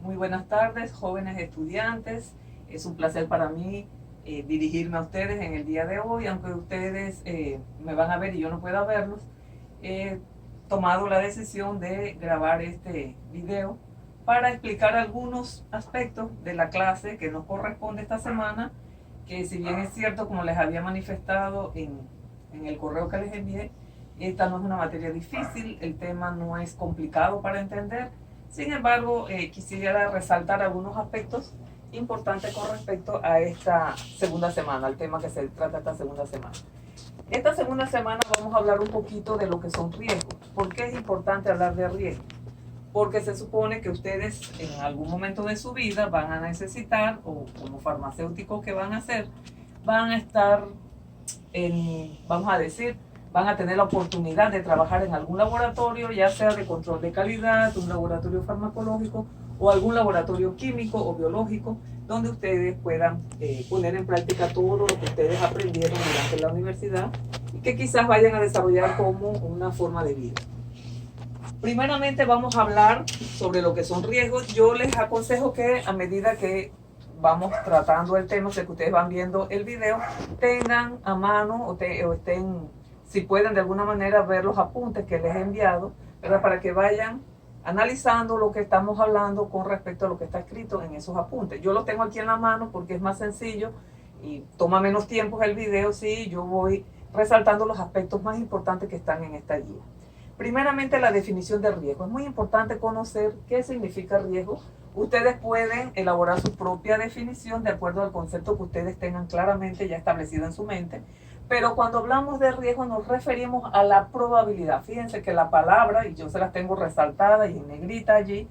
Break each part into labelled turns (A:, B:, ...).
A: Muy buenas tardes, jóvenes estudiantes. Es un placer para mí dirigirme a ustedes en el día de hoy, aunque ustedes me van a ver y yo no pueda verlos. He tomado la decisión de grabar este video para explicar algunos aspectos de la clase que nos corresponde esta semana, que si bien es cierto, como les había manifestado en el correo que les envié, esta no es una materia difícil, el tema no es complicado para entender. Sin embargo, quisiera resaltar algunos aspectos importantes con respecto a esta segunda semana, al tema que se trata esta segunda semana. Esta segunda semana vamos a hablar un poquito de lo que son riesgos. ¿Por qué es importante hablar de riesgos? Porque se supone que ustedes en algún momento de su vida van a necesitar, o como farmacéuticos que van a hacer, van a estar vamos a decir, van a tener la oportunidad de trabajar en algún laboratorio, ya sea de control de calidad, un laboratorio farmacológico o algún laboratorio químico o biológico, donde ustedes puedan poner en práctica todo lo que ustedes aprendieron durante la universidad y que quizás vayan a desarrollar como una forma de vida. Primeramente vamos a hablar sobre lo que son riesgos. Yo les aconsejo que a medida que vamos tratando el tema, o sea, que ustedes van viendo el video, tengan a mano o estén, si pueden de alguna manera, ver los apuntes que les he enviado, ¿verdad? Para que vayan analizando lo que estamos hablando con respecto a lo que está escrito en esos apuntes. Yo los tengo aquí en la mano porque es más sencillo y toma menos tiempo el video si yo voy resaltando los aspectos más importantes que están en esta guía. Primeramente, la definición de riesgo. Es muy importante conocer qué significa riesgo. Ustedes pueden elaborar su propia definición de acuerdo al concepto que ustedes tengan claramente ya establecido en su mente, pero cuando hablamos de riesgo nos referimos a la probabilidad. Fíjense que la palabra, y yo se las tengo resaltadas y en negrita allí,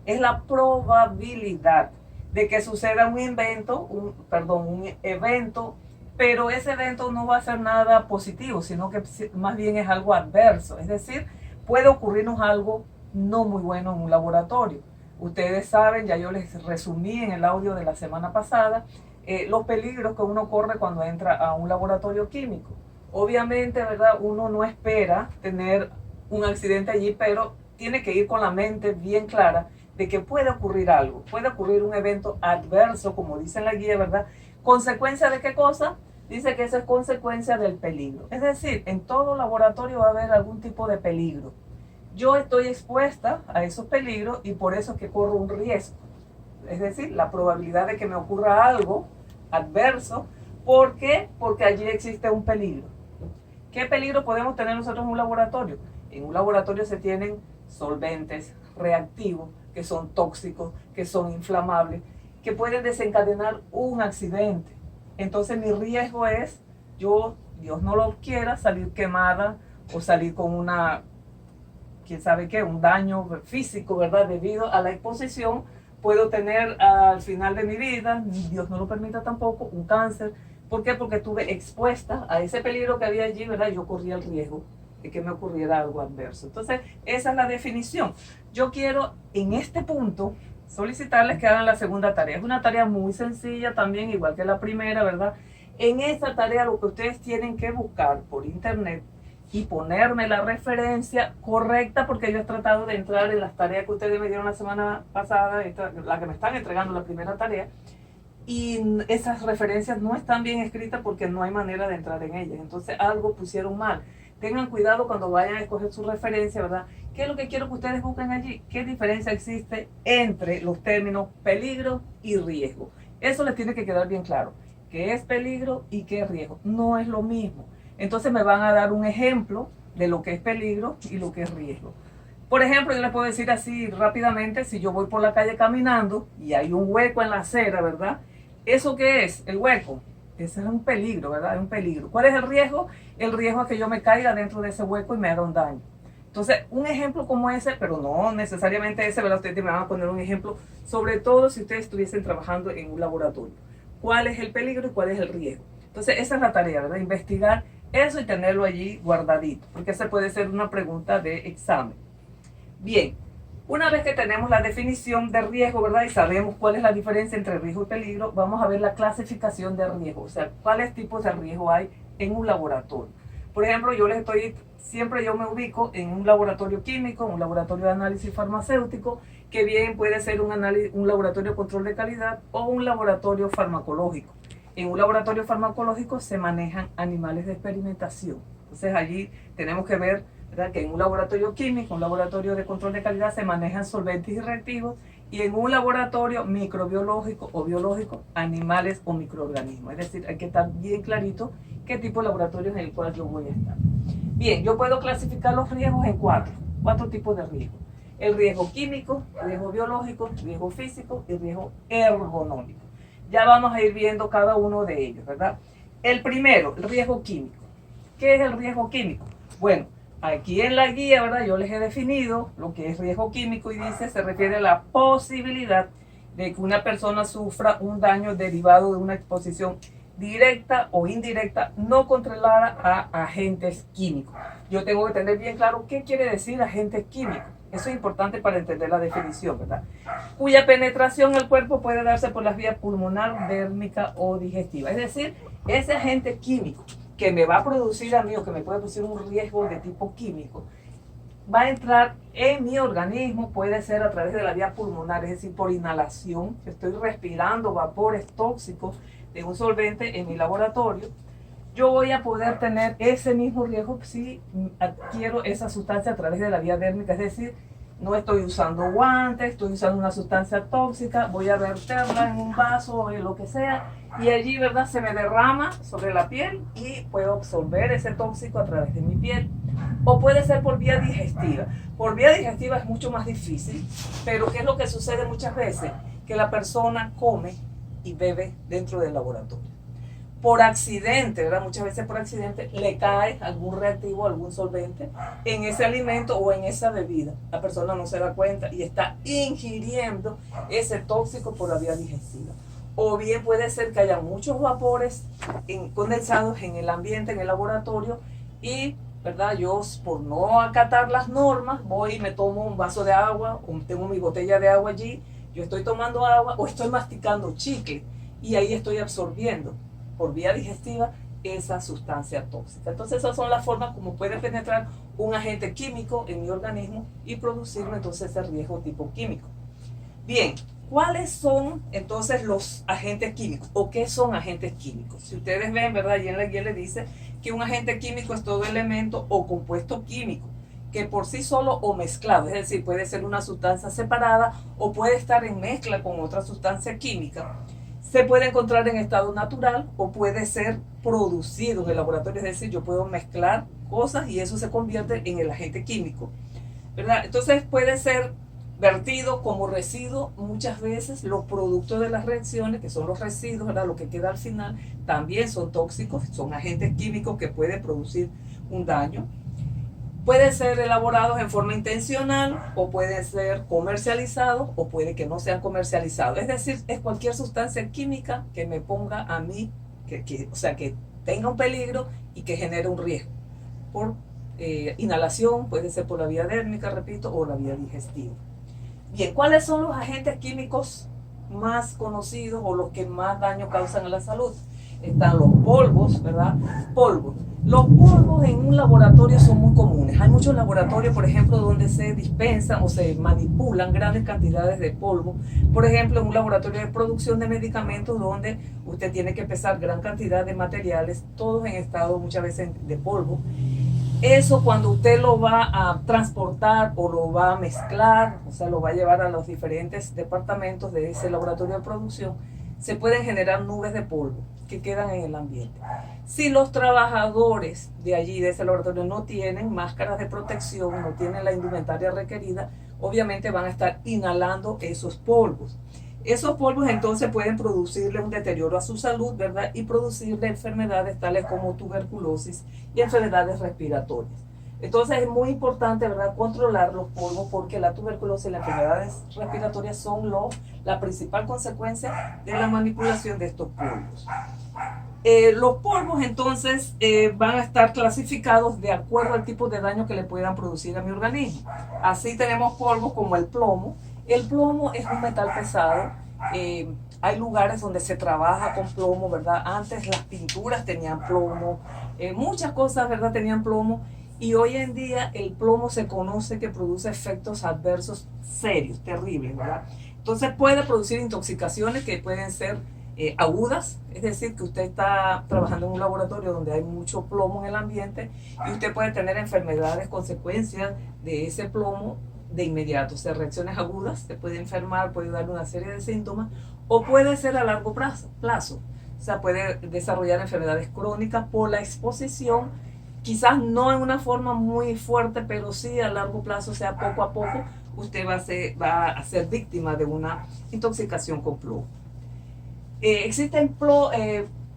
A: es la probabilidad de que suceda un evento, pero ese evento no va a ser nada positivo, sino que más bien es algo adverso. Es decir, puede ocurrirnos algo no muy bueno en un laboratorio. Ustedes saben, ya yo les resumí en el audio de la semana pasada, los peligros que uno corre cuando entra a un laboratorio químico. Obviamente, ¿verdad? Uno no espera tener un accidente allí, pero tiene que ir con la mente bien clara de que puede ocurrir algo, puede ocurrir un evento adverso, como dice en la guía, ¿verdad? ¿Consecuencia de qué cosa? Dice que eso es consecuencia del peligro. Es decir, en todo laboratorio va a haber algún tipo de peligro. Yo estoy expuesta a esos peligros y por eso es que corro un riesgo. Es decir, la probabilidad de que me ocurra algo adverso. ¿Por qué? Porque allí existe un peligro. ¿Qué peligro podemos tener nosotros en un laboratorio? En un laboratorio se tienen solventes, reactivos, que son tóxicos, que son inflamables, que pueden desencadenar un accidente. Entonces mi riesgo es, yo, Dios no lo quiera, salir quemada o salir con una, quién sabe qué, un daño físico, ¿verdad? Debido a la exposición, puedo tener al final de mi vida, Dios no lo permita tampoco, un cáncer. ¿Por qué? Porque estuve expuesta a ese peligro que había allí, ¿verdad? Yo corría el riesgo de que me ocurriera algo adverso. Entonces, esa es la definición. Yo quiero, en este punto, solicitarles que hagan la segunda tarea. Es una tarea muy sencilla también, igual que la primera, ¿verdad? En esta tarea lo que ustedes tienen que buscar por internet y ponerme la referencia correcta, porque yo he tratado de entrar en las tareas que ustedes me dieron la semana pasada, la que me están entregando, la primera tarea, y esas referencias no están bien escritas porque no hay manera de entrar en ellas. Entonces algo pusieron mal. Tengan cuidado cuando vayan a escoger su referencia, ¿verdad? ¿Qué es lo que quiero que ustedes busquen allí? ¿Qué diferencia existe entre los términos peligro y riesgo? Eso les tiene que quedar bien claro. ¿Qué es peligro y qué es riesgo? No es lo mismo. Entonces me van a dar un ejemplo de lo que es peligro y lo que es riesgo. Por ejemplo, yo les puedo decir así rápidamente, si yo voy por la calle caminando y hay un hueco en la acera, ¿verdad? ¿Eso qué es? El hueco. Ese es un peligro, ¿verdad? Es un peligro. ¿Cuál es el riesgo? El riesgo es que yo me caiga dentro de ese hueco y me haga un daño. Entonces, un ejemplo como ese, pero no necesariamente ese, ¿verdad? Ustedes me van a poner un ejemplo, sobre todo si ustedes estuviesen trabajando en un laboratorio. ¿Cuál es el peligro y cuál es el riesgo? Entonces, esa es la tarea, ¿verdad? Investigar eso y tenerlo allí guardadito, porque esa puede ser una pregunta de examen. Bien, una vez que tenemos la definición de riesgo, ¿verdad? Y sabemos cuál es la diferencia entre riesgo y peligro, vamos a ver la clasificación de riesgo, o sea, cuáles tipos de riesgo hay en un laboratorio. Por ejemplo, siempre yo me ubico en un laboratorio químico, un laboratorio de análisis farmacéutico, que bien puede ser un laboratorio de control de calidad o un laboratorio farmacológico. En un laboratorio farmacológico se manejan animales de experimentación. Entonces allí tenemos que ver, ¿verdad?, que en un laboratorio químico, un laboratorio de control de calidad, se manejan solventes y reactivos, y en un laboratorio microbiológico o biológico, animales o microorganismos. Es decir, hay que estar bien clarito qué tipo de laboratorio en el cual yo voy a estar. Bien, yo puedo clasificar los riesgos en cuatro tipos de riesgos. El riesgo químico, riesgo biológico, riesgo físico y riesgo ergonómico. Ya vamos a ir viendo cada uno de ellos, ¿verdad? El primero, el riesgo químico. ¿Qué es el riesgo químico? Bueno, aquí en la guía, ¿verdad?, yo les he definido lo que es riesgo químico y dice, se refiere a la posibilidad de que una persona sufra un daño derivado de una exposición directa o indirecta no controlada a agentes químicos. Yo tengo que tener bien claro qué quiere decir agentes químicos. Eso es importante para entender la definición, ¿verdad? Cuya penetración al cuerpo puede darse por las vías pulmonar, dérmica o digestiva. Es decir, ese agente químico que me va a producir a mí o que me puede producir un riesgo de tipo químico, va a entrar en mi organismo, puede ser a través de la vía pulmonar, es decir, por inhalación. Estoy respirando vapores tóxicos de un solvente en mi laboratorio. Yo voy a poder tener ese mismo riesgo si adquiero esa sustancia a través de la vía dérmica, es decir, no estoy usando guantes, estoy usando una sustancia tóxica, voy a verterla en un vaso o en lo que sea, y allí, ¿verdad?, se me derrama sobre la piel y puedo absorber ese tóxico a través de mi piel. O puede ser por vía digestiva. Por vía digestiva es mucho más difícil, pero ¿qué es lo que sucede muchas veces? Que la persona come y bebe dentro del laboratorio. Por accidente, ¿verdad? Muchas veces por accidente le cae algún reactivo, algún solvente en ese alimento o en esa bebida. La persona no se da cuenta y está ingiriendo ese tóxico por la vía digestiva. O bien puede ser que haya muchos vapores condensados en el ambiente, en el laboratorio, y, ¿verdad?, yo por no acatar las normas voy y me tomo un vaso de agua, o tengo mi botella de agua allí, yo estoy tomando agua o estoy masticando chicle y ahí estoy absorbiendo por vía digestiva esa sustancia tóxica. Entonces esas son las formas como puede penetrar un agente químico en mi organismo y producirme entonces ese riesgo tipo químico. Bien, ¿cuáles son entonces los agentes químicos? ¿O qué son agentes químicos? Si ustedes ven, ¿verdad?, allí en la guía le dice que un agente químico es todo elemento o compuesto químico que por sí solo o mezclado, es decir, puede ser una sustancia separada o puede estar en mezcla con otra sustancia química. Se puede encontrar en estado natural o puede ser producido en el laboratorio, es decir, yo puedo mezclar cosas y eso se convierte en el agente químico, ¿verdad? Entonces puede ser vertido como residuo. Muchas veces los productos de las reacciones, que son los residuos, ¿verdad?, lo que queda al final, también son tóxicos, son agentes químicos que pueden producir un daño. Pueden ser elaborados en forma intencional o pueden ser comercializados o puede que no sean comercializados. Es decir, es cualquier sustancia química que me ponga a mí, o sea, que tenga un peligro y que genere un riesgo. Por inhalación, puede ser por la vía dérmica, repito, o la vía digestiva. Bien, ¿cuáles son los agentes químicos más conocidos o los que más daño causan a la salud? Están los polvos, ¿verdad? Polvos. Los polvos en un laboratorio son muy comunes. Hay muchos laboratorios, por ejemplo, donde se dispensan o se manipulan grandes cantidades de polvo. Por ejemplo, en un laboratorio de producción de medicamentos donde usted tiene que pesar gran cantidad de materiales, todos en estado muchas veces de polvo. Eso cuando usted lo va a transportar o lo va a mezclar, o sea, lo va a llevar a los diferentes departamentos de ese laboratorio de producción, se pueden generar nubes de polvo que quedan en el ambiente. Si los trabajadores de allí, de ese laboratorio, no tienen máscaras de protección, no tienen la indumentaria requerida, obviamente van a estar inhalando esos polvos. Esos polvos entonces pueden producirle un deterioro a su salud, ¿verdad?, y producirle enfermedades tales como tuberculosis y enfermedades respiratorias. Entonces es muy importante, ¿verdad?, controlar los polvos, porque la tuberculosis y las enfermedades respiratorias son la principal consecuencia de la manipulación de estos polvos. Los polvos entonces van a estar clasificados de acuerdo al tipo de daño que le puedan producir a mi organismo. Así tenemos polvos como el plomo. El plomo es un metal pesado Hay lugares donde se trabaja con plomo, ¿verdad? Antes las pinturas tenían plomo, muchas cosas, ¿verdad? Tenían plomo. Y hoy en día el plomo se conoce que produce efectos adversos serios, terribles, ¿verdad? Entonces puede producir intoxicaciones que pueden ser agudas, es decir, que usted está trabajando en un laboratorio donde hay mucho plomo en el ambiente y usted puede tener enfermedades, consecuencias de ese plomo de inmediato, o sea, reacciones agudas, se puede enfermar, puede dar una serie de síntomas, o puede ser a largo plazo, o sea, puede desarrollar enfermedades crónicas por la exposición, quizás no en una forma muy fuerte, pero sí a largo plazo, o sea, poco a poco, usted va a ser víctima de una intoxicación con plomo. Existen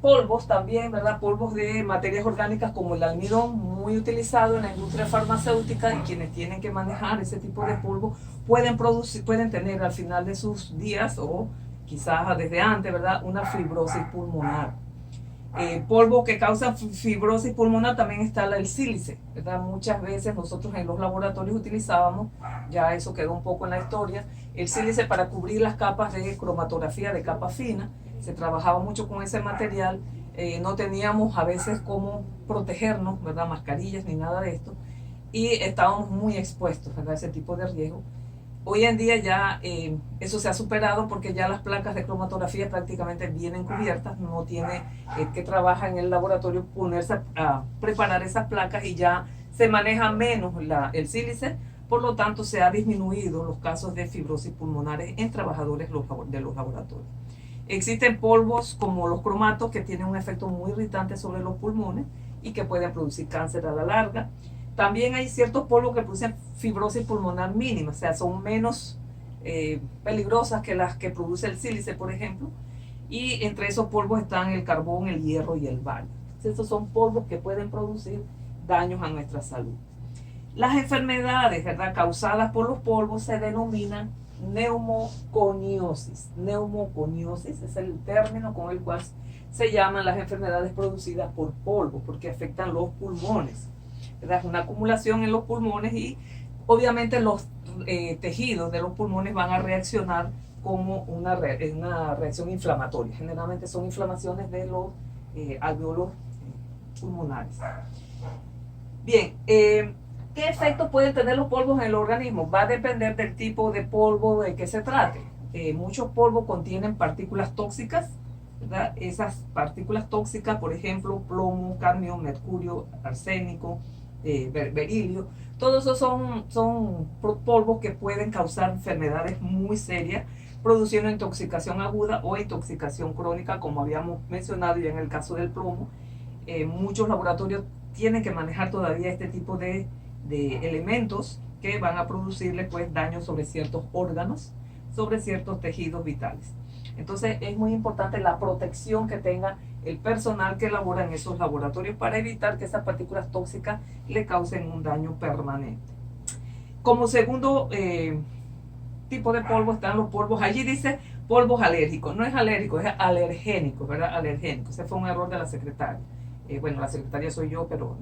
A: polvos también, ¿verdad? Polvos de materias orgánicas como el almidón, muy utilizado en la industria farmacéutica, y quienes tienen que manejar ese tipo de polvo pueden tener al final de sus días o quizás desde antes, ¿verdad? Una fibrosis pulmonar. Polvo que causa fibrosis pulmonar también está el sílice, ¿verdad? Muchas veces nosotros en los laboratorios utilizábamos, ya eso quedó un poco en la historia, el sílice para cubrir las capas de cromatografía de capa fina. Se trabajaba mucho con ese material, no teníamos a veces cómo protegernos, ¿verdad? Mascarillas ni nada de esto, y estábamos muy expuestos, ¿verdad? A ese tipo de riesgo. Hoy en día ya eso se ha superado porque ya las placas de cromatografía prácticamente vienen cubiertas, no tiene que trabajar en el laboratorio ponerse a preparar esas placas y ya se maneja menos el sílice, por lo tanto se ha disminuido los casos de fibrosis pulmonares en trabajadores de los laboratorios. Existen polvos como los cromatos que tienen un efecto muy irritante sobre los pulmones y que pueden producir cáncer a la larga. También hay ciertos polvos que producen fibrosis pulmonar mínima, o sea, son menos peligrosas que las que produce el sílice, por ejemplo. Y entre esos polvos están el carbón, el hierro y el bario. Entonces, estos son polvos que pueden producir daños a nuestra salud. Las enfermedades, ¿verdad?, causadas por los polvos se denominan neumoconiosis. Neumoconiosis es el término con el cual se llaman las enfermedades producidas por polvo, porque afectan los pulmones. Es una acumulación en los pulmones y obviamente los tejidos de los pulmones van a reaccionar como una reacción inflamatoria. Generalmente son inflamaciones de los alveolos pulmonares. Bien, ¿qué efectos pueden tener los polvos en el organismo? Va a depender del tipo de polvo de que se trate. Muchos polvos contienen partículas tóxicas, ¿verdad? Esas partículas tóxicas, por ejemplo, plomo, cadmio, mercurio, arsénico, berilio, todos esos son polvos que pueden causar enfermedades muy serias, produciendo intoxicación aguda o intoxicación crónica, como habíamos mencionado ya en el caso del plomo. Muchos laboratorios tienen que manejar todavía este tipo de elementos que van a producirle pues daños sobre ciertos órganos, sobre ciertos tejidos vitales. Entonces es muy importante la protección que tenga el personal que labora en esos laboratorios para evitar que esas partículas tóxicas le causen un daño permanente. Como segundo tipo de polvo están los polvos, allí dice polvos alérgicos, no es alérgico, es alergénico, ¿verdad? Alergénico, ese fue un error de la secretaria. Bueno, la secretaria soy yo, pero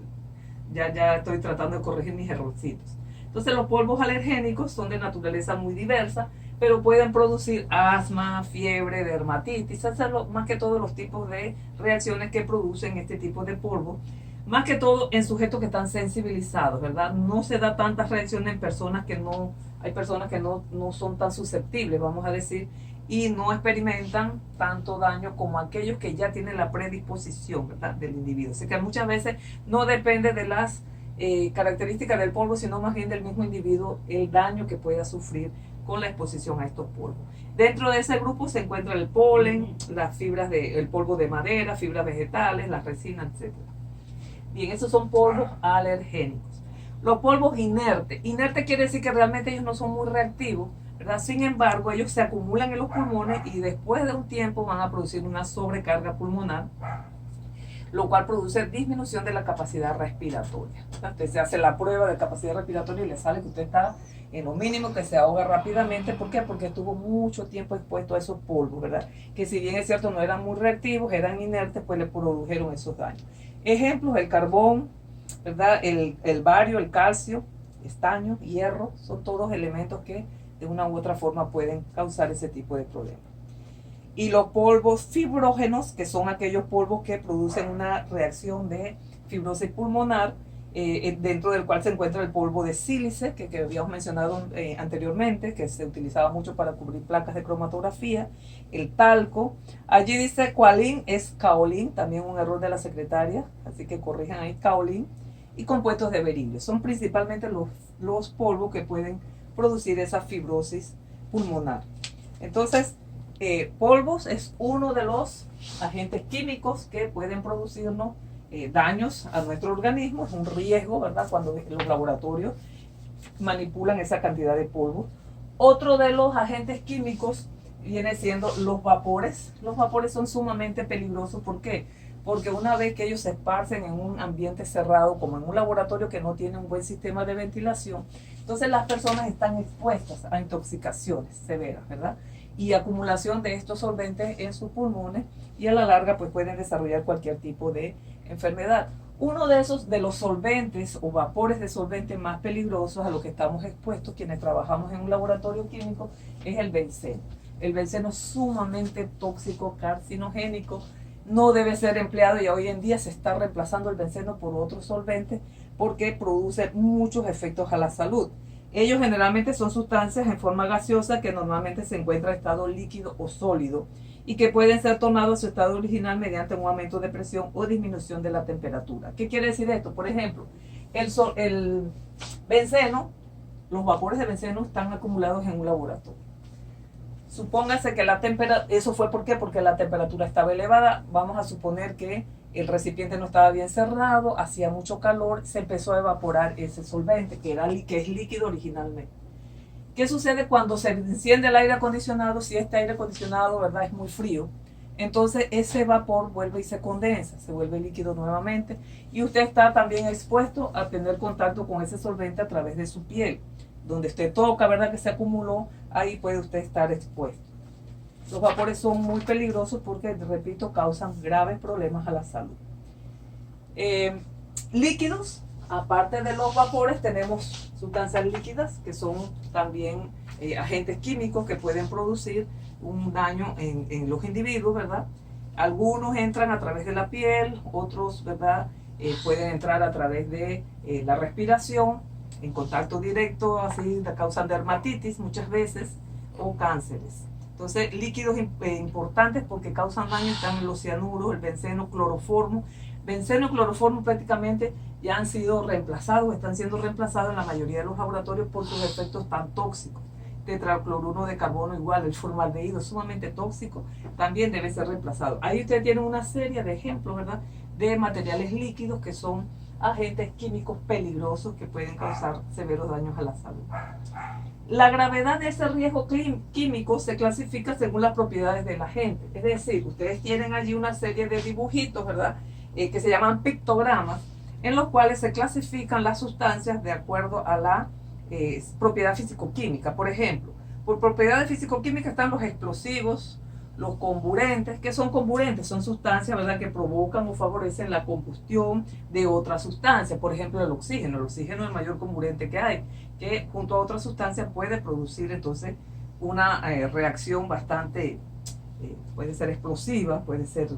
A: ya estoy tratando de corregir mis errorcitos. Entonces los polvos alergénicos son de naturaleza muy diversa, pero pueden producir asma, fiebre, dermatitis, más que todos los tipos de reacciones que producen este tipo de polvo, más que todo en sujetos que están sensibilizados, ¿verdad? No se da tantas reacciones en personas que no, hay personas que no son tan susceptibles, vamos a decir, y no experimentan tanto daño como aquellos que ya tienen la predisposición, ¿verdad?, del individuo. Así que muchas veces no depende de las características del polvo, sino más bien del mismo individuo, el daño que pueda sufrir con la exposición a estos polvos. Dentro de ese grupo se encuentra el polen, las fibras el polvo de madera, fibras vegetales, las resinas, etc. Bien, esos son polvos alergénicos. Los polvos inertes. Inerte quiere decir que realmente ellos no son muy reactivos, ¿verdad? Sin embargo, ellos se acumulan en los pulmones y después de un tiempo van a producir una sobrecarga pulmonar, lo cual produce disminución de la capacidad respiratoria. Usted se hace la prueba de capacidad respiratoria y le sale que usted está en lo mínimo, que se ahoga rápidamente. ¿Por qué? Porque estuvo mucho tiempo expuesto a esos polvos, ¿verdad? Que si bien es cierto no eran muy reactivos, eran inertes, pues le produjeron esos daños. Ejemplos: el carbón, ¿verdad? El bario, el calcio, estaño, hierro, son todos elementos que de una u otra forma pueden causar ese tipo de problemas. Y los polvos fibrógenos, que son aquellos polvos que producen una reacción de fibrosis pulmonar, dentro del cual se encuentra el polvo de sílice, que habíamos mencionado anteriormente, que se utilizaba mucho para cubrir placas de cromatografía, el talco. Allí dice coalín, es caolín, también un error de la secretaria, así que corrijan ahí, caolín, y compuestos de berilio. Son principalmente los polvos que pueden producir esa fibrosis pulmonar. Entonces, polvos es uno de los agentes químicos que pueden producirnos daños a nuestro organismo. Es un riesgo, ¿verdad?, cuando los laboratorios manipulan esa cantidad de polvo. Otro de los agentes químicos viene siendo los vapores. Los vapores son sumamente peligrosos. ¿Por qué? Porque una vez que ellos se esparcen en un ambiente cerrado, como en un laboratorio que no tiene un buen sistema de ventilación, entonces las personas están expuestas a intoxicaciones severas, ¿verdad?, y acumulación de estos solventes en sus pulmones, y a la larga pues pueden desarrollar cualquier tipo de enfermedad. Uno de los solventes o vapores de solventes más peligrosos a los que estamos expuestos quienes trabajamos en un laboratorio químico es el benceno. El benceno es sumamente tóxico, carcinogénico, no debe ser empleado, y hoy en día se está reemplazando el benceno por otros solventes porque produce muchos efectos a la salud. Ellos generalmente son sustancias en forma gaseosa que normalmente se encuentran en estado líquido o sólido y que pueden ser tornados a su estado original mediante un aumento de presión o disminución de la temperatura. ¿Qué quiere decir esto? Por ejemplo, el benceno, los vapores de benceno están acumulados en un laboratorio. Supóngase que la temperatura, eso fue ¿por qué? Porque la temperatura estaba elevada. Vamos a suponer que el recipiente no estaba bien cerrado, hacía mucho calor, se empezó a evaporar ese solvente que es líquido originalmente. ¿Qué sucede cuando se enciende el aire acondicionado? Si este aire acondicionado, ¿verdad?, es muy frío, entonces ese vapor vuelve y se condensa, se vuelve líquido nuevamente, y usted está también expuesto a tener contacto con ese solvente a través de su piel. Donde usted toca, ¿verdad?, que se acumuló, ahí puede usted estar expuesto. Los vapores son muy peligrosos porque, repito, causan graves problemas a la salud. Líquidos, aparte de los vapores, tenemos sustancias líquidas que son también agentes químicos que pueden producir un daño en los individuos, ¿verdad? Algunos entran a través de la piel, otros, ¿verdad?, pueden entrar a través de la respiración, en contacto directo, así causan dermatitis muchas veces, o cánceres. Entonces, líquidos importantes porque causan daño están los cianuros, el benceno, cloroformo. Benceno y cloroformo prácticamente ya han sido reemplazados, están siendo reemplazados en la mayoría de los laboratorios por sus efectos tan tóxicos. Tetracloruro de carbono igual, el formaldehído sumamente tóxico, también debe ser reemplazado. Ahí ustedes tienen una serie de ejemplos, ¿verdad?, de materiales líquidos que son agentes químicos peligrosos que pueden causar severos daños a la salud. La gravedad de ese riesgo químico se clasifica según las propiedades del agente. Es decir, ustedes tienen allí una serie de dibujitos, ¿verdad?, que se llaman pictogramas, en los cuales se clasifican las sustancias de acuerdo a la propiedad físico-química. Por ejemplo, por propiedades físico-químicas están los explosivos, los comburentes. ¿Qué son comburentes? Son sustancias, ¿verdad?, que provocan o favorecen la combustión de otras sustancias. Por ejemplo, el oxígeno. El oxígeno es el mayor comburente que hay, que junto a otras sustancias puede producir entonces una reacción bastante, puede ser explosiva, puede ser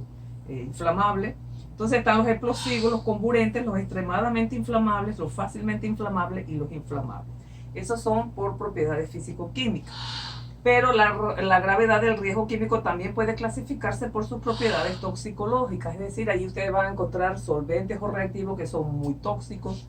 A: inflamable. Entonces están los explosivos, los comburentes, los extremadamente inflamables, los fácilmente inflamables y los inflamables. Esos son por propiedades físico-químicas. Pero la gravedad del riesgo químico también puede clasificarse por sus propiedades toxicológicas. Es decir, ahí ustedes van a encontrar solventes o reactivos que son muy tóxicos,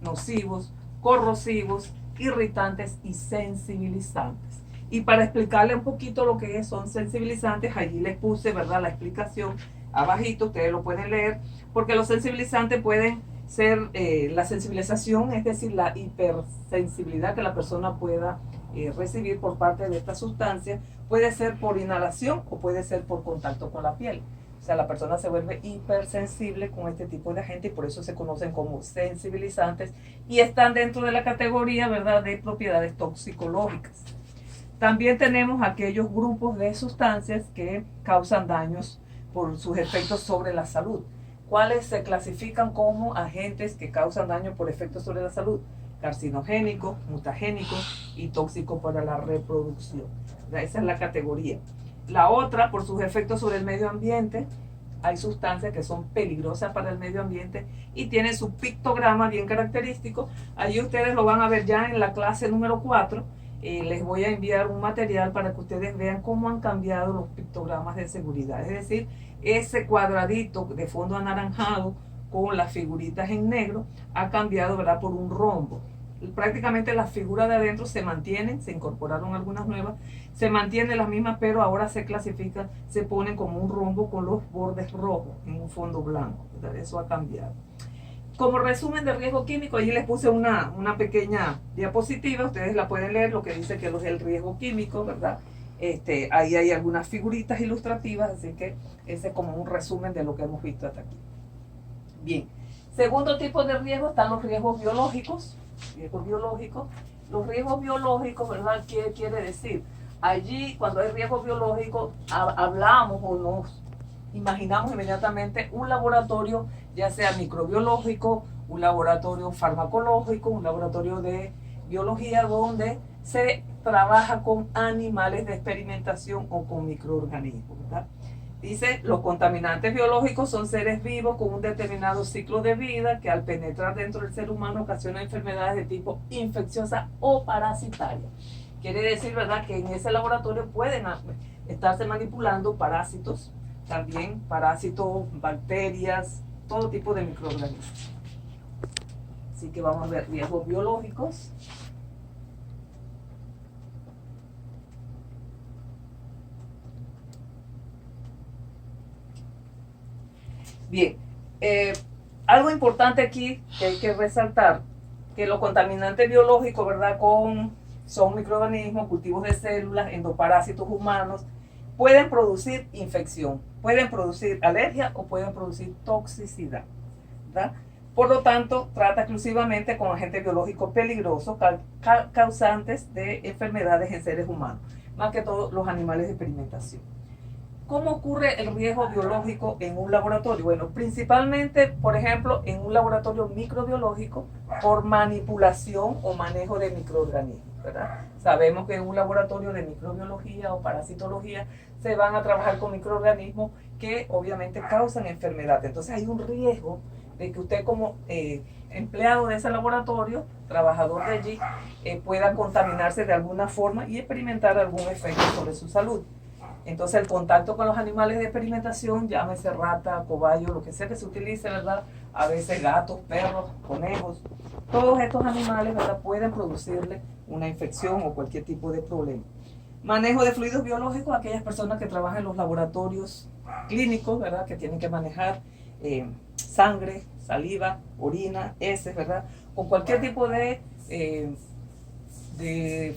A: nocivos, corrosivos, irritantes y sensibilizantes. Y para explicarle un poquito lo que son sensibilizantes, allí les puse, ¿verdad?, la explicación abajito, ustedes lo pueden leer, porque los sensibilizantes pueden ser la sensibilización, es decir, la hipersensibilidad que la persona pueda recibir por parte de esta sustancia, puede ser por inhalación o puede ser por contacto con la piel. O sea, la persona se vuelve hipersensible con este tipo de agente y por eso se conocen como sensibilizantes y están dentro de la categoría, ¿verdad?, de propiedades toxicológicas. También tenemos aquellos grupos de sustancias que causan daños por sus efectos sobre la salud. ¿Cuáles se clasifican como agentes que causan daño por efectos sobre la salud? Carcinogénicos, mutagénicos y tóxicos para la reproducción. Esa es la categoría. La otra, por sus efectos sobre el medio ambiente, hay sustancias que son peligrosas para el medio ambiente y tienen su pictograma bien característico. Allí ustedes lo van a ver ya en la clase número 4. Les voy a enviar un material para que ustedes vean cómo han cambiado los pictogramas de seguridad. Es decir, ese cuadradito de fondo anaranjado con las figuritas en negro ha cambiado, ¿verdad?, por un rombo. Prácticamente las figuras de adentro se mantienen, se incorporaron algunas nuevas, se mantienen las mismas, pero ahora se clasifican, se ponen como un rombo con los bordes rojos en un fondo blanco. Eso ha cambiado. Como resumen de riesgo químico, allí les puse una pequeña diapositiva, ustedes la pueden leer, lo que dice que es el riesgo químico, ¿verdad? Ahí hay algunas figuritas ilustrativas, así que ese es como un resumen de lo que hemos visto hasta aquí. Bien, segundo tipo de riesgo están los riesgos biológicos. Los riesgos biológicos, ¿verdad? ¿Qué quiere decir? Allí, cuando hay riesgos biológicos, hablamos o nos imaginamos inmediatamente un laboratorio, ya sea microbiológico, un laboratorio farmacológico, un laboratorio de biología, donde se trabaja con animales de experimentación o con microorganismos, ¿verdad? Dice, los contaminantes biológicos son seres vivos con un determinado ciclo de vida que al penetrar dentro del ser humano ocasionan enfermedades de tipo infecciosa o parasitaria. Quiere decir, ¿verdad?, que en ese laboratorio pueden estarse manipulando parásitos, también parásitos, bacterias, todo tipo de microorganismos. Así que vamos a ver riesgos biológicos. Bien, algo importante aquí que hay que resaltar, que los contaminantes biológicos, ¿verdad?, son microorganismos, cultivos de células, endoparásitos humanos, pueden producir infección, pueden producir alergia o pueden producir toxicidad, ¿verdad? Por lo tanto, trata exclusivamente con agentes biológicos peligrosos causantes de enfermedades en seres humanos, más que todo los animales de experimentación. ¿Cómo ocurre el riesgo biológico en un laboratorio? Bueno, principalmente, por ejemplo, en un laboratorio microbiológico por manipulación o manejo de microorganismos, ¿verdad? Sabemos que en un laboratorio de microbiología o parasitología se van a trabajar con microorganismos que obviamente causan enfermedad. Entonces hay un riesgo de que usted como empleado de ese laboratorio, trabajador de allí, pueda contaminarse de alguna forma y experimentar algún efecto sobre su salud. Entonces el contacto con los animales de experimentación, llámese rata, cobayo, lo que sea que se utilice, ¿verdad? A veces gatos, perros, conejos, todos estos animales, ¿verdad?, pueden producirle una infección o cualquier tipo de problema. Manejo de fluidos biológicos, aquellas personas que trabajan en los laboratorios clínicos, ¿verdad?, que tienen que manejar sangre, saliva, orina, heces, ¿verdad?, con cualquier tipo de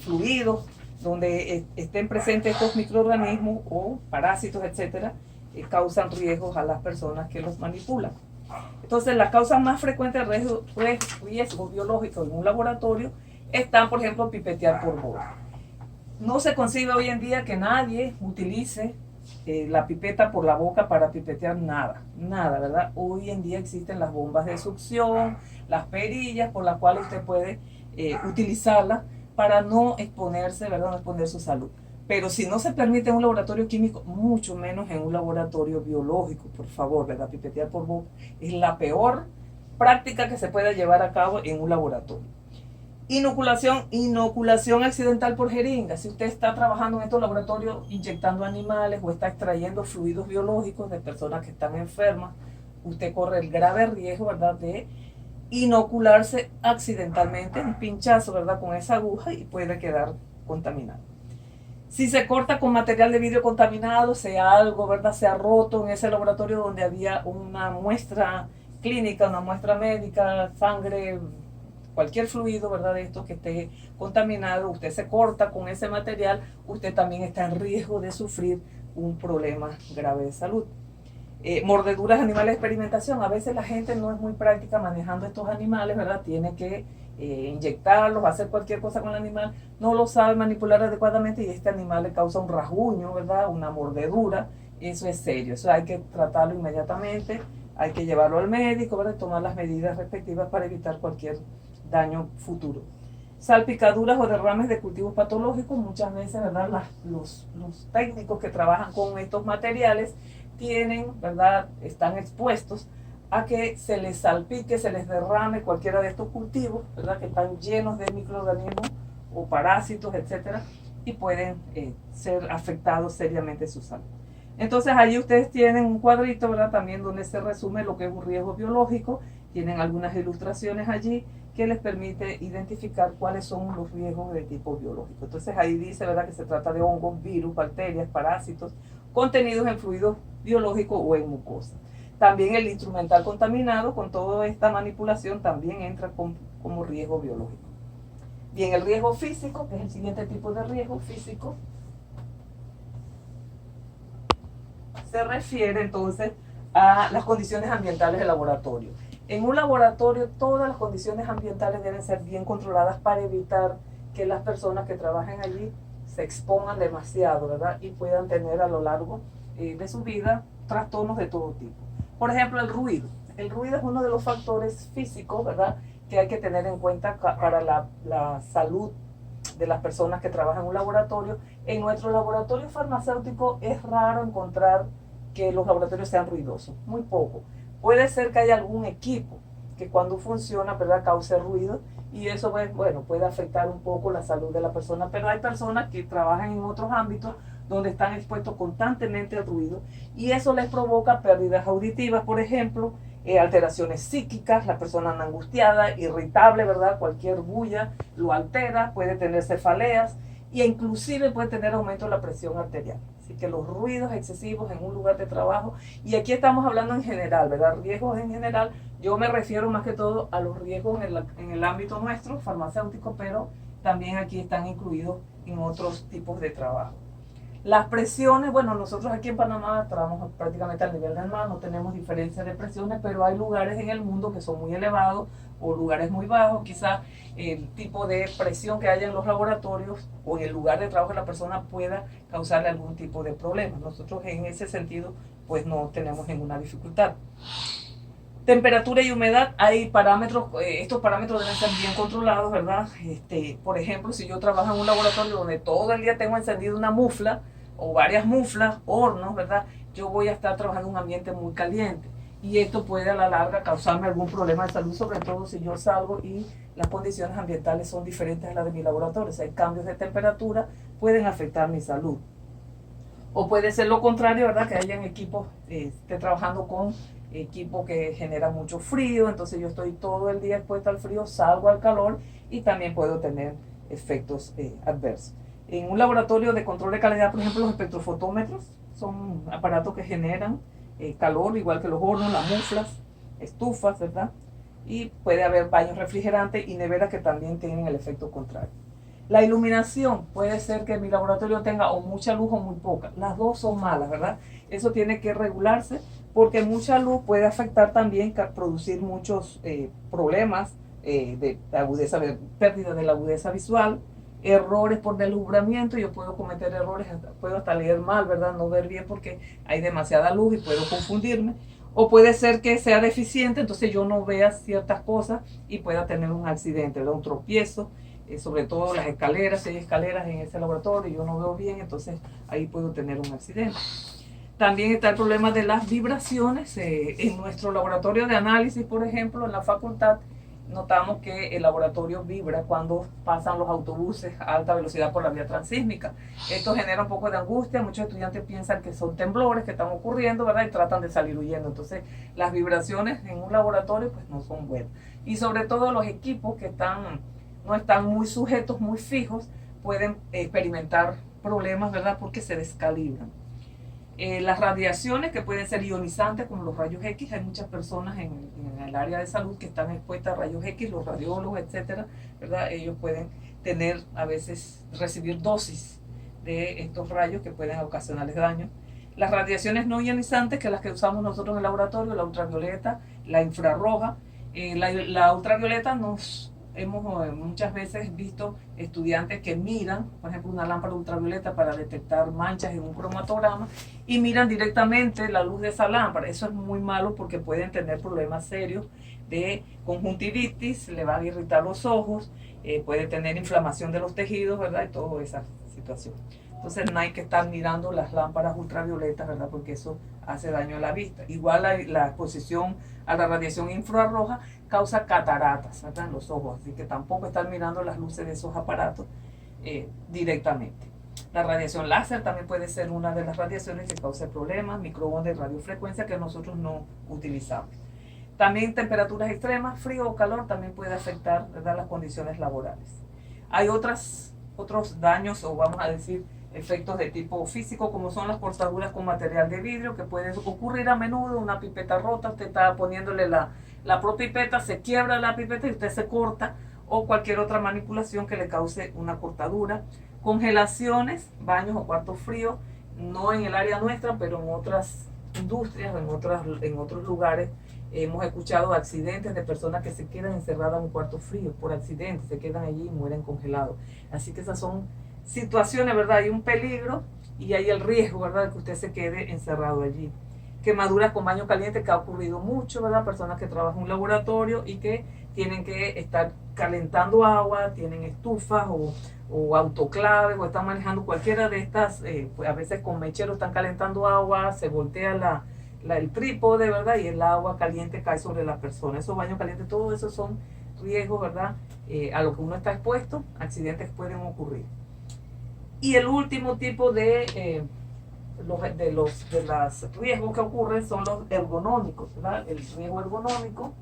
A: fluidos donde estén presentes estos microorganismos o parásitos, etcétera, causan riesgos a las personas que los manipulan. Entonces, las causas más frecuentes de riesgos biológicos en un laboratorio están, por ejemplo, pipetear por boca. No se concibe hoy en día que nadie utilice la pipeta por la boca para pipetear nada, ¿verdad? Hoy en día existen las bombas de succión, las perillas por las cuales usted puede utilizarlas para no exponerse, ¿verdad?, no exponer su salud. Pero si no se permite en un laboratorio químico, mucho menos en un laboratorio biológico, por favor, ¿verdad? Pipetear por boca es la peor práctica que se puede llevar a cabo en un laboratorio. Inoculación accidental por jeringa. Si usted está trabajando en estos laboratorios inyectando animales o está extrayendo fluidos biológicos de personas que están enfermas, usted corre el grave riesgo, ¿verdad?, de inocularse accidentalmente, un pinchazo, ¿verdad?, con esa aguja y puede quedar contaminado. Si se corta con material de vidrio contaminado, sea algo, ¿verdad?, se ha roto en ese laboratorio donde había una muestra clínica, una muestra médica, sangre, cualquier fluido, ¿verdad?, de esto que esté contaminado, usted se corta con ese material, usted también está en riesgo de sufrir un problema grave de salud. Mordeduras de animales de experimentación. A veces la gente no es muy práctica manejando estos animales, ¿verdad? Tiene que inyectarlos, hacer cualquier cosa con el animal, no lo sabe manipular adecuadamente y este animal le causa un rasguño, ¿verdad?, una mordedura. Eso es serio, eso hay que tratarlo inmediatamente, hay que llevarlo al médico, ¿verdad?, y tomar las medidas respectivas para evitar cualquier daño futuro. salpicaduras o derrames de cultivos patológicos. Muchas veces, ¿verdad? Los técnicos que trabajan con estos materiales tienen, ¿verdad? Están expuestos a que se les salpique, se les derrame cualquiera de estos cultivos, ¿verdad? Que están llenos de microorganismos o parásitos, etcétera, y pueden ser afectados seriamente su salud. Entonces ahí ustedes tienen un cuadrito, ¿verdad? También donde se resume lo que es un riesgo biológico. Tienen algunas ilustraciones allí que les permite identificar cuáles son los riesgos de tipo biológico. Entonces ahí dice, ¿verdad?, que se trata de hongos, virus, bacterias, parásitos, contenidos en fluidos biológicos o en mucosa. También el instrumental contaminado con toda esta manipulación también entra como riesgo biológico. Bien, el riesgo físico, que es el siguiente tipo de riesgo físico, se refiere entonces a las condiciones ambientales del laboratorio. En un laboratorio todas las condiciones ambientales deben ser bien controladas para evitar que las personas que trabajen allí se expongan demasiado, ¿verdad? Y puedan tener a lo largo de su vida trastornos de todo tipo. Por ejemplo, el ruido. El ruido es uno de los factores físicos, ¿verdad?, que hay que tener en cuenta para la salud de las personas que trabajan en un laboratorio. En nuestro laboratorio farmacéutico es raro encontrar que los laboratorios sean ruidosos, muy poco. Puede ser que haya algún equipo que cuando funciona, ¿verdad?, cause ruido, y eso, bueno, puede afectar un poco la salud de la persona, pero hay personas que trabajan en otros ámbitos donde están expuestos constantemente al ruido y eso les provoca pérdidas auditivas, por ejemplo, alteraciones psíquicas, la persona anda angustiada, irritable, ¿verdad? Cualquier bulla lo altera, puede tener cefaleas e inclusive puede tener aumento de la presión arterial. Así que los ruidos excesivos en un lugar de trabajo, y aquí estamos hablando en general, ¿verdad? Riesgos en general, yo me refiero más que todo a los riesgos en el ámbito nuestro, farmacéutico, pero también aquí están incluidos en otros tipos de trabajo. Las presiones, bueno, nosotros aquí en Panamá trabajamos prácticamente al nivel del mar, no tenemos diferencias de presiones, pero hay lugares en el mundo que son muy elevados o lugares muy bajos. Quizás el tipo de presión que haya en los laboratorios o en el lugar de trabajo de la persona pueda causarle algún tipo de problema. Nosotros en ese sentido pues no tenemos ninguna dificultad. Temperatura y humedad, hay parámetros, estos parámetros deben ser bien controlados, ¿verdad? Por ejemplo, si yo trabajo en un laboratorio donde todo el día tengo encendida una mufla o varias muflas, hornos, ¿verdad? Yo voy a estar trabajando en un ambiente muy caliente y esto puede a la larga causarme algún problema de salud, sobre todo si yo salgo y las condiciones ambientales son diferentes a las de mi laboratorio. Si hay cambios de temperatura, pueden afectar mi salud. O puede ser lo contrario, ¿verdad? Que hayan equipos, esté trabajando con equipo que genera mucho frío, entonces yo estoy todo el día expuesto al frío, salgo al calor y también puedo tener efectos adversos. En un laboratorio de control de calidad, por ejemplo, los espectrofotómetros son aparatos que generan calor, igual que los hornos, las muflas, estufas, ¿verdad? Y puede haber baños refrigerantes y neveras que también tienen el efecto contrario. La iluminación, puede ser que mi laboratorio tenga o mucha luz o muy poca. Las dos son malas, ¿verdad? Eso tiene que regularse porque mucha luz puede afectar también, producir muchos problemas de agudeza, pérdida de la agudeza visual, errores por deslumbramiento. Yo puedo cometer errores, puedo hasta leer mal, ¿verdad? No ver bien porque hay demasiada luz y puedo confundirme. O puede ser que sea deficiente, entonces yo no vea ciertas cosas y pueda tener un accidente, ¿verdad? Un tropiezo. Sobre todo las escaleras, si hay escaleras en ese laboratorio y yo no veo bien, entonces ahí puedo tener un accidente. También está el problema de las vibraciones. En nuestro laboratorio de análisis, por ejemplo, en la facultad, notamos que el laboratorio vibra cuando pasan los autobuses a alta velocidad por la vía transísmica. Esto genera un poco de angustia, muchos estudiantes piensan que son temblores que están ocurriendo, ¿verdad? Y tratan de salir huyendo. Entonces, las vibraciones en un laboratorio pues no son buenas. Y sobre todo los equipos que no están muy sujetos, muy fijos, pueden experimentar problemas, ¿verdad? Porque se descalibran. Las radiaciones que pueden ser ionizantes como los rayos X, hay muchas personas en el área de salud que están expuestas a rayos X, los radiólogos, etcétera, ¿verdad? Ellos pueden tener, a veces, recibir dosis de estos rayos que pueden ocasionarles daño. Las radiaciones no ionizantes, que las que usamos nosotros en el laboratorio, la ultravioleta, la infrarroja. La ultravioleta hemos muchas veces visto estudiantes que miran, por ejemplo, una lámpara ultravioleta para detectar manchas en un cromatograma y miran directamente la luz de esa lámpara. Eso es muy malo porque pueden tener problemas serios de conjuntivitis, le van a irritar los ojos, puede tener inflamación de los tejidos, ¿verdad? Y toda esa situación. Entonces no hay que estar mirando las lámparas ultravioletas, ¿verdad? Porque eso hace daño a la vista. Igual la exposición a la radiación infrarroja causa cataratas, ¿verdad? En los ojos, así que tampoco estar mirando las luces de esos aparatos directamente. La radiación láser también puede ser una de las radiaciones que causa problemas, microondas de radiofrecuencia que nosotros no utilizamos. También temperaturas extremas, frío o calor, también puede afectar, ¿verdad?, las condiciones laborales. Hay otros daños, o vamos a decir, efectos de tipo físico, como son las cortaduras con material de vidrio, que puede ocurrir a menudo. Una pipeta rota, usted está poniéndole la propipeta, se quiebra la pipeta y usted se corta, o cualquier otra manipulación que le cause una cortadura. Congelaciones, baños o cuartos fríos, no en el área nuestra, pero en otras industrias, en otros lugares. Hemos escuchado accidentes de personas que se quedan encerradas en un cuarto frío por accidente, se quedan allí y mueren congelados. Así que esas son situaciones, ¿verdad? Hay un peligro y hay el riesgo, ¿verdad?, de que usted se quede encerrado allí. Quemaduras con baño caliente, que ha ocurrido mucho, ¿verdad? Personas que trabajan en un laboratorio y que tienen que estar calentando agua, tienen estufas o autoclaves, o están manejando cualquiera de estas, pues a veces con mechero están calentando agua, se voltea el trípode, ¿verdad? Y el agua caliente cae sobre la persona. Esos baños calientes, todo eso son riesgos, ¿verdad? A lo que uno está expuesto, accidentes pueden ocurrir. Y el último tipo de los riesgos que ocurren son los ergonómicos, ¿verdad? El riesgo ergonómico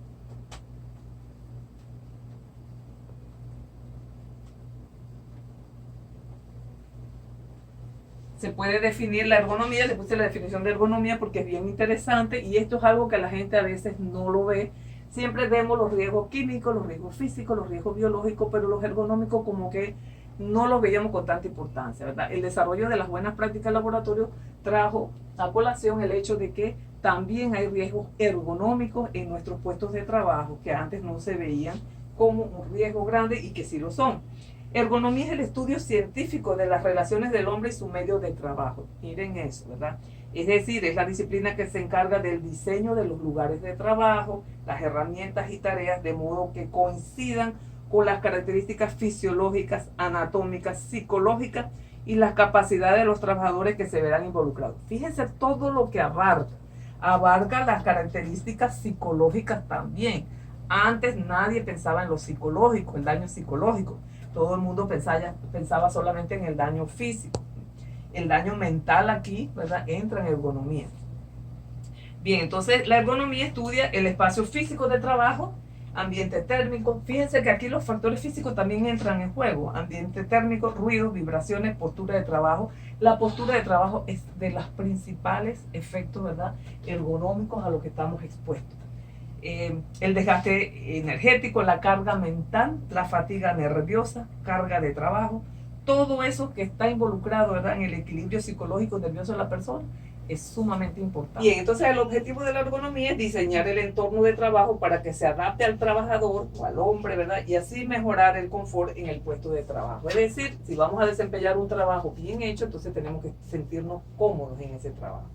A: se puede definir la ergonomía. Le puse la definición de ergonomía porque es bien interesante, y esto es algo que la gente a veces no lo ve. Siempre vemos los riesgos químicos, los riesgos físicos, los riesgos biológicos, pero los ergonómicos como que no los veíamos con tanta importancia, ¿verdad? El desarrollo de las buenas prácticas de laboratorio trajo a colación el hecho de que también hay riesgos ergonómicos en nuestros puestos de trabajo que antes no se veían como un riesgo grande y que sí lo son. Ergonomía es el estudio científico de las relaciones del hombre y su medio de trabajo. Miren eso, ¿verdad? Es decir, es la disciplina que se encarga del diseño de los lugares de trabajo, las herramientas y tareas, de modo que coincidan con las características fisiológicas, anatómicas, psicológicas y las capacidades de los trabajadores que se verán involucrados. Fíjense todo lo que abarca las características psicológicas también. Antes nadie pensaba en lo psicológico, el daño psicológico. Todo el mundo pensaba solamente en el daño físico. El daño mental aquí, ¿verdad?, entra en ergonomía. Bien, entonces la ergonomía estudia el espacio físico de trabajo, ambiente térmico. Fíjense que aquí los factores físicos también entran en juego. Ambiente térmico, ruidos, vibraciones, postura de trabajo. La postura de trabajo es de los principales efectos, ¿verdad?, ergonómicos a los que estamos expuestos. El desgaste energético, la carga mental, la fatiga nerviosa, carga de trabajo, todo eso que está involucrado, ¿verdad?, en el equilibrio psicológico nervioso de la persona es sumamente importante. Bien, entonces el objetivo de la ergonomía es diseñar el entorno de trabajo para que se adapte al trabajador o al hombre, ¿verdad?, y así mejorar el confort en el puesto de trabajo. Es decir, si vamos a desempeñar un trabajo bien hecho, entonces tenemos que sentirnos cómodos en ese trabajo.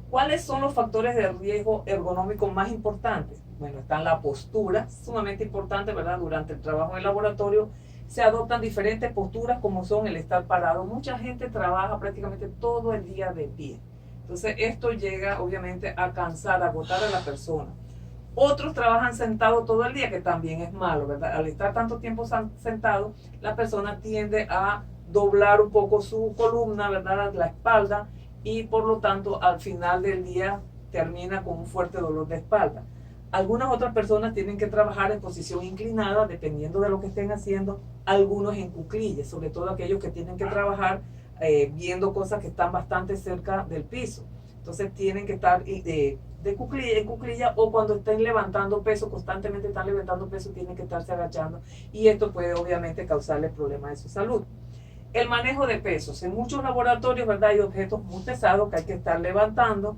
A: ¿Cuáles son los factores de riesgo ergonómico más importantes? Bueno, están la postura, sumamente importante, ¿verdad? Durante el trabajo en el laboratorio se adoptan diferentes posturas, como son el estar parado. Mucha gente trabaja prácticamente todo el día de pie. Entonces esto llega obviamente a cansar, a agotar a la persona. Otros trabajan sentados todo el día, que también es malo, ¿verdad? Al estar tanto tiempo sentado, la persona tiende a doblar un poco su columna, ¿verdad?, la espalda, y por lo tanto al final del día termina con un fuerte dolor de espalda. Algunas otras personas tienen que trabajar en posición inclinada, dependiendo de lo que estén haciendo, algunos en cuclillas, sobre todo aquellos que tienen que trabajar viendo cosas que están bastante cerca del piso. Entonces tienen que estar en cuclilla, o cuando estén levantando peso, constantemente están levantando peso, tienen que estarse agachando, y esto puede obviamente causarles problemas de su salud. El manejo de pesos. En muchos laboratorios, ¿verdad?, hay objetos muy pesados que hay que estar levantando,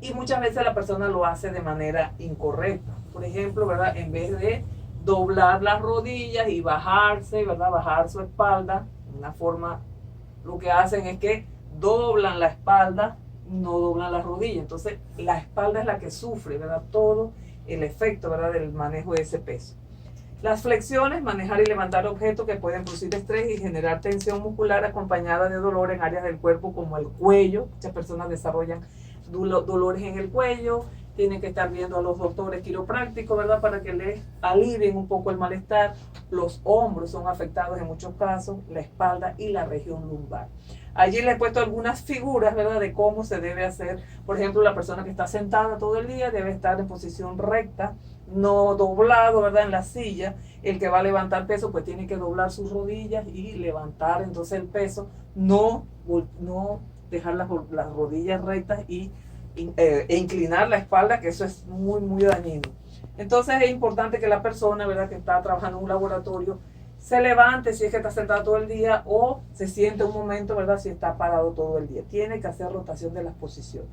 A: y muchas veces la persona lo hace de manera incorrecta. Por ejemplo, ¿verdad?, en vez de doblar las rodillas y bajarse, ¿verdad?, bajar su espalda, una forma, lo que hacen es que doblan la espalda, no doblan las rodillas. Entonces la espalda es la que sufre, ¿verdad?, todo el efecto, ¿verdad?, del manejo de ese peso. Las flexiones, manejar y levantar objetos que pueden producir estrés y generar tensión muscular acompañada de dolor en áreas del cuerpo como el cuello. Muchas personas desarrollan dolores en el cuello, tienen que estar viendo a los doctores quiroprácticos, ¿verdad? Para que les alivien un poco el malestar. Los hombros son afectados en muchos casos, la espalda y la región lumbar. Allí les he puesto algunas figuras, ¿verdad?, de cómo se debe hacer. Por ejemplo, la persona que está sentada todo el día debe estar en posición recta, no doblado, ¿verdad?, en la silla. El que va a levantar peso, pues tiene que doblar sus rodillas y levantar entonces el peso, no dejar las rodillas rectas e inclinar la espalda, que eso es muy dañino. Entonces es importante que la persona, ¿verdad?, que está trabajando en un laboratorio se levante si es que está sentado todo el día o se siente un momento, ¿verdad?, si está parado todo el día. Tiene que hacer rotación de las posiciones.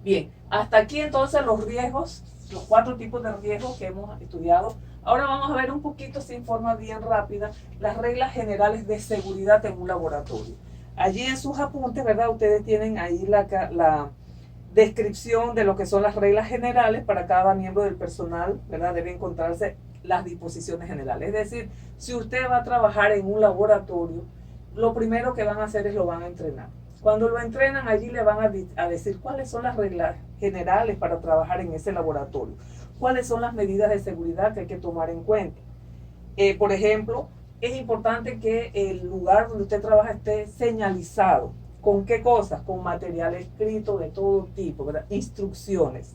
A: Bien, hasta aquí entonces los riesgos, los 4 tipos de riesgos que hemos estudiado. Ahora vamos a ver un poquito, sin forma bien rápida, las reglas generales de seguridad en un laboratorio. Allí en sus apuntes, ¿verdad?, ustedes tienen ahí la descripción de lo que son las reglas generales para cada miembro del personal, ¿verdad? Debe encontrarse las disposiciones generales. Es decir, si usted va a trabajar en un laboratorio, lo primero que van a hacer es lo van a entrenar. Cuando lo entrenan, allí le van a decir cuáles son las reglas generales para trabajar en ese laboratorio, cuáles son las medidas de seguridad que hay que tomar en cuenta. Por ejemplo, es importante que el lugar donde usted trabaja esté señalizado. ¿Con qué cosas? Con material escrito de todo tipo, ¿verdad? Instrucciones,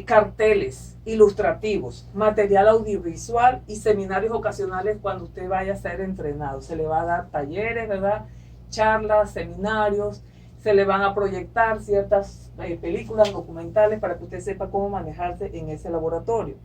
A: carteles ilustrativos, material audiovisual y seminarios ocasionales cuando usted vaya a ser entrenado. Se le va a dar talleres, ¿verdad?, charlas, seminarios, se le van a proyectar ciertas películas documentales para que usted sepa cómo manejarse en ese laboratorio.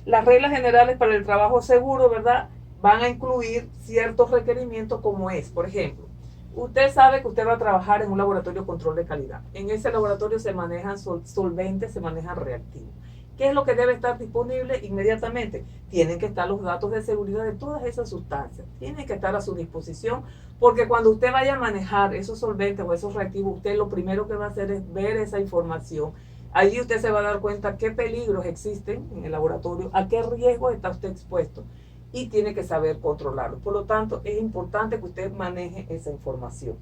A: Las reglas generales para el trabajo seguro, ¿verdad?, van a incluir ciertos requerimientos como es, por ejemplo, usted sabe que usted va a trabajar en un laboratorio de control de calidad. En ese laboratorio se manejan solventes, se manejan reactivos. ¿Qué es lo que debe estar disponible inmediatamente? Tienen que estar los datos de seguridad de todas esas sustancias. Tienen que estar a su disposición, porque cuando usted vaya a manejar esos solventes o esos reactivos, usted lo primero que va a hacer es ver esa información. Allí usted se va a dar cuenta qué peligros existen en el laboratorio, a qué riesgos está usted expuesto, y tiene que saber controlarlo. Por lo tanto, es importante que usted maneje esa información.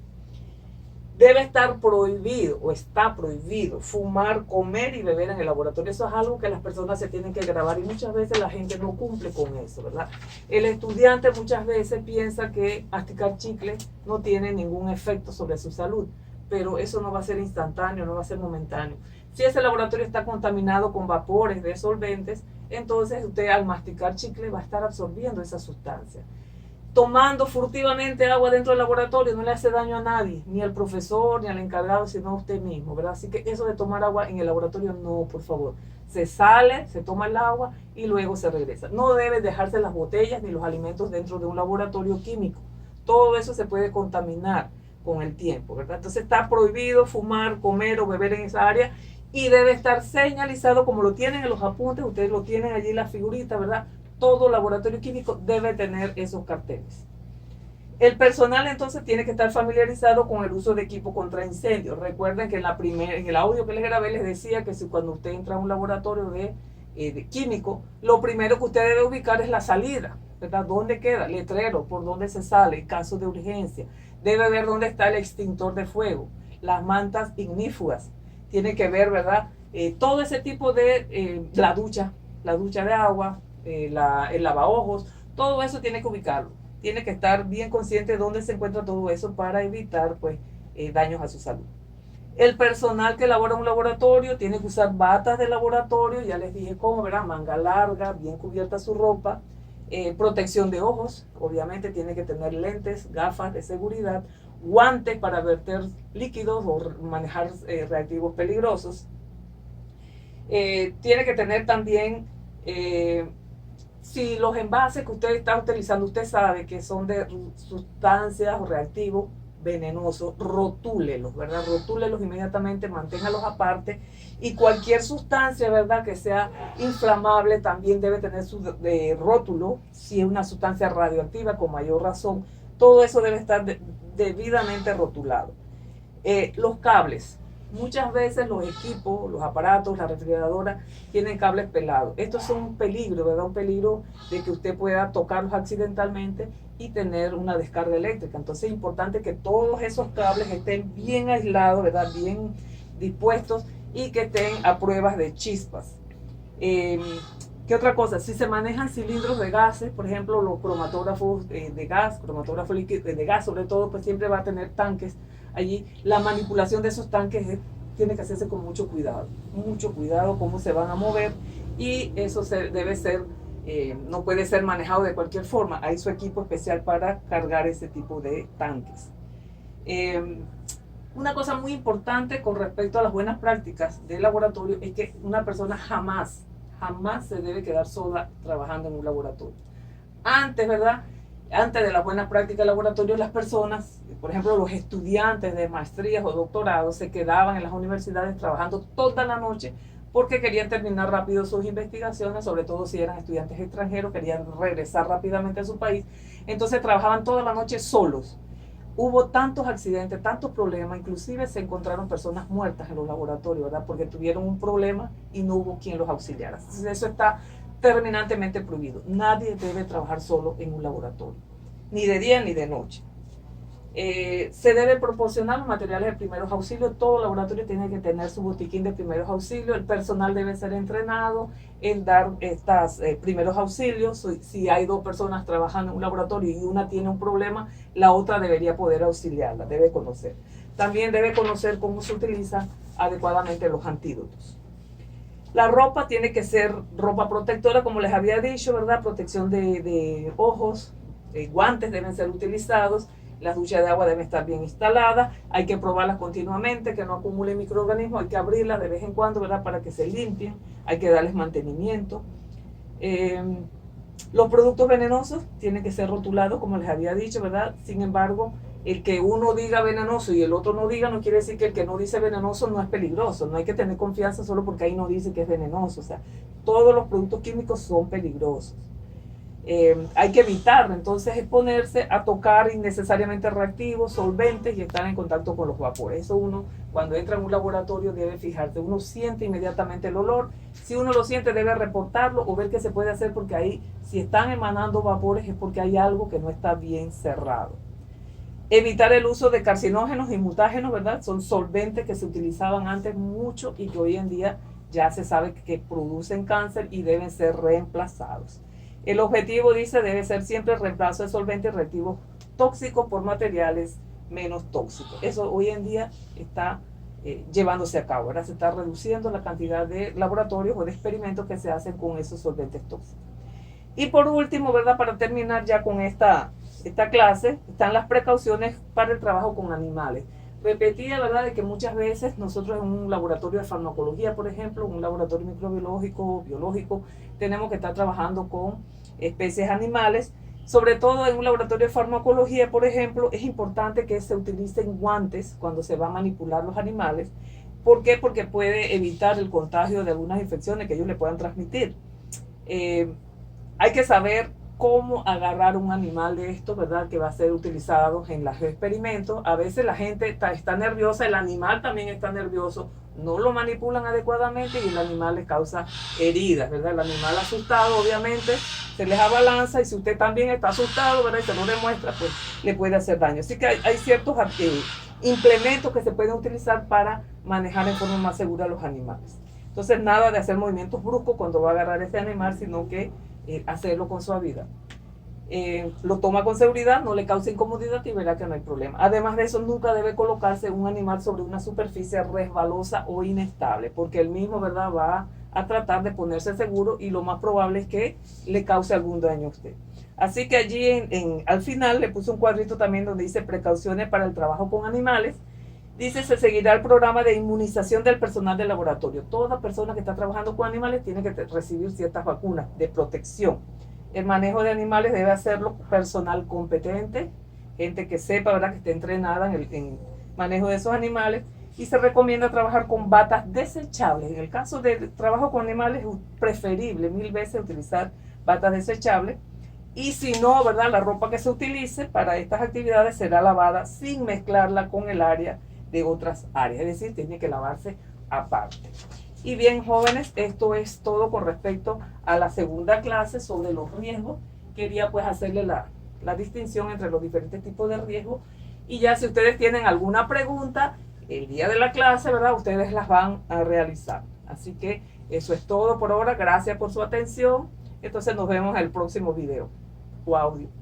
A: Debe estar prohibido o está prohibido fumar, comer y beber en el laboratorio. Eso es algo que las personas se tienen que grabar y muchas veces la gente no cumple con eso, ¿verdad? El estudiante muchas veces piensa que masticar chicle no tiene ningún efecto sobre su salud, pero eso no va a ser instantáneo, no va a ser momentáneo. Si ese laboratorio está contaminado con vapores de solventes, entonces usted al masticar chicle va a estar absorbiendo esa sustancia. Tomando furtivamente agua dentro del laboratorio no le hace daño a nadie, ni al profesor, ni al encargado, sino a usted mismo, ¿verdad? Así que eso de tomar agua en el laboratorio, no, por favor. Se sale, se toma el agua y luego se regresa. No debe dejarse las botellas ni los alimentos dentro de un laboratorio químico. Todo eso se puede contaminar con el tiempo, ¿verdad? Entonces está prohibido fumar, comer o beber en esa área y debe estar señalizado como lo tienen en los apuntes. Ustedes lo tienen allí en la figurita, ¿verdad? Todo laboratorio químico debe tener esos carteles. El personal entonces tiene que estar familiarizado con el uso de equipo contra incendios. Recuerden que en el audio que les grabé les decía que cuando usted entra a un laboratorio de químico, lo primero que usted debe ubicar es la salida, ¿verdad? ¿Dónde queda? Letrero, por dónde se sale en caso de urgencia. Debe ver dónde está el extintor de fuego, las mantas ignífugas. Tiene que ver, ¿verdad? Todo ese tipo de la ducha de agua, el lavaojos, todo eso tiene que ubicarlo. Tiene que estar bien consciente de dónde se encuentra todo eso para evitar pues daños a su salud. El personal que labora en un laboratorio tiene que usar batas de laboratorio, ya les dije cómo, ¿verdad? Manga larga, bien cubierta su ropa, protección de ojos, obviamente tiene que tener lentes, gafas de seguridad, guantes para verter líquidos o manejar reactivos peligrosos. Tiene que tener también si los envases que usted está utilizando, usted sabe que son de sustancias o reactivos venenosos, rotúlelos, ¿verdad? Rotúlelos inmediatamente, manténgalos aparte. Y cualquier sustancia, ¿verdad?, que sea inflamable también debe tener su rótulo. Si es una sustancia radioactiva, con mayor razón, todo eso debe estar debidamente rotulado. Los cables. Muchas veces los equipos, los aparatos, la refrigeradora tienen cables pelados. Esto es un peligro, ¿verdad? Un peligro de que usted pueda tocarlos accidentalmente y tener una descarga eléctrica. Entonces es importante que todos esos cables estén bien aislados, ¿verdad? Bien dispuestos y que estén a pruebas de chispas. ¿Qué otra cosa? Si se manejan cilindros de gases, por ejemplo, los cromatógrafos de gas, cromatógrafo de gas sobre todo, pues siempre va a tener tanques allí. La manipulación de esos tanques tiene que hacerse con mucho cuidado cómo se van a mover, y eso debe ser, no puede ser manejado de cualquier forma. Hay su equipo especial para cargar ese tipo de tanques. Una cosa muy importante con respecto a las buenas prácticas del laboratorio es que una persona jamás se debe quedar sola trabajando en un laboratorio. Antes, ¿verdad? Antes de las buenas prácticas del laboratorio, las personas, por ejemplo, los estudiantes de maestrías o doctorados, se quedaban en las universidades trabajando toda la noche porque querían terminar rápido sus investigaciones, sobre todo si eran estudiantes extranjeros, querían regresar rápidamente a su país. Entonces trabajaban toda la noche solos. Hubo tantos accidentes, tantos problemas, inclusive se encontraron personas muertas en los laboratorios, ¿verdad? Porque tuvieron un problema y no hubo quien los auxiliara. Entonces eso está terminantemente prohibido. Nadie debe trabajar solo en un laboratorio, ni de día ni de noche. Se debe proporcionar los materiales de primeros auxilios. Todo laboratorio tiene que tener su botiquín de primeros auxilios. El personal debe ser entrenado en dar estos primeros auxilios. Si hay dos personas trabajando en un laboratorio y una tiene un problema, la otra debería poder auxiliarla, debe conocer. También debe conocer cómo se utilizan adecuadamente los antídotos. La ropa tiene que ser ropa protectora, como les había dicho, ¿verdad? Protección de ojos, guantes deben ser utilizados. Las duchas de agua deben estar bien instaladas, hay que probarlas continuamente, que no acumulen microorganismos, hay que abrirlas de vez en cuando, ¿verdad? Para que se limpien, hay que darles mantenimiento. Los productos venenosos tienen que ser rotulados, como les había dicho, ¿verdad? Sin embargo, el que uno diga venenoso y el otro no diga, no quiere decir que el que no dice venenoso no es peligroso. No hay que tener confianza solo porque ahí no dice que es venenoso. O sea, todos los productos químicos son peligrosos. Hay que evitar entonces exponerse a tocar innecesariamente reactivos, solventes y estar en contacto con los vapores. Eso uno, cuando entra en un laboratorio, debe fijarse. Uno siente inmediatamente el olor. Si uno lo siente, debe reportarlo o ver qué se puede hacer, porque ahí, si están emanando vapores, es porque hay algo que no está bien cerrado. Evitar el uso de carcinógenos y mutágenos, ¿verdad? Son solventes que se utilizaban antes mucho y que hoy en día ya se sabe que producen cáncer y deben ser reemplazados. El objetivo, dice, debe ser siempre el reemplazo de solventes y reactivos tóxicos por materiales menos tóxicos. Eso hoy en día está llevándose a cabo. Ahora se está reduciendo la cantidad de laboratorios o de experimentos que se hacen con esos solventes tóxicos. Y por último, ¿verdad? Para terminar ya con esta clase, están las precauciones para el trabajo con animales. Repetía, ¿verdad?, de que muchas veces nosotros en un laboratorio de farmacología, por ejemplo, un laboratorio microbiológico, biológico, tenemos que estar trabajando con especies animales. Sobre todo en un laboratorio de farmacología, por ejemplo, es importante que se utilicen guantes cuando se va a manipular los animales. ¿Por qué? Porque puede evitar el contagio de algunas infecciones que ellos le puedan transmitir. Hay que saber cómo agarrar un animal de esto, ¿verdad?, que va a ser utilizado en los experimentos. A veces la gente está nerviosa, el animal también está nervioso, no lo manipulan adecuadamente y el animal les causa heridas, ¿verdad? El animal asustado, obviamente, se les abalanza, y si usted también está asustado, ¿verdad?, y se lo demuestra, pues le puede hacer daño. Así que hay ciertos implementos que se pueden utilizar para manejar en forma más segura a los animales. Entonces, nada de hacer movimientos bruscos cuando va a agarrar ese animal, sino que hacerlo con suavidad. Lo toma con seguridad, no le causa incomodidad y verá que no hay problema. Además de eso, nunca debe colocarse un animal sobre una superficie resbalosa o inestable, porque él mismo, ¿verdad?, va a tratar de ponerse seguro y lo más probable es que le cause algún daño a usted. Así que allí al final le puse un cuadrito también donde dice precauciones para el trabajo con animales. Dice, se seguirá el programa de inmunización del personal del laboratorio. Toda persona que está trabajando con animales tiene que recibir ciertas vacunas de protección. El manejo de animales debe hacerlo personal competente, gente que sepa, ¿verdad?, que esté entrenada en manejo de esos animales. Y se recomienda trabajar con batas desechables. En el caso del trabajo con animales es preferible 1000 veces utilizar batas desechables. Y si no, ¿verdad?, la ropa que se utilice para estas actividades será lavada sin mezclarla con el área de otras áreas, es decir, tiene que lavarse aparte. Y bien, jóvenes, esto es todo con respecto a la segunda clase sobre los riesgos. Quería pues hacerle la distinción entre los diferentes tipos de riesgos. Y ya si ustedes tienen alguna pregunta, el día de la clase, ¿verdad? Ustedes las van a realizar. Así que eso es todo por ahora. Gracias por su atención. Entonces nos vemos en el próximo video o audio.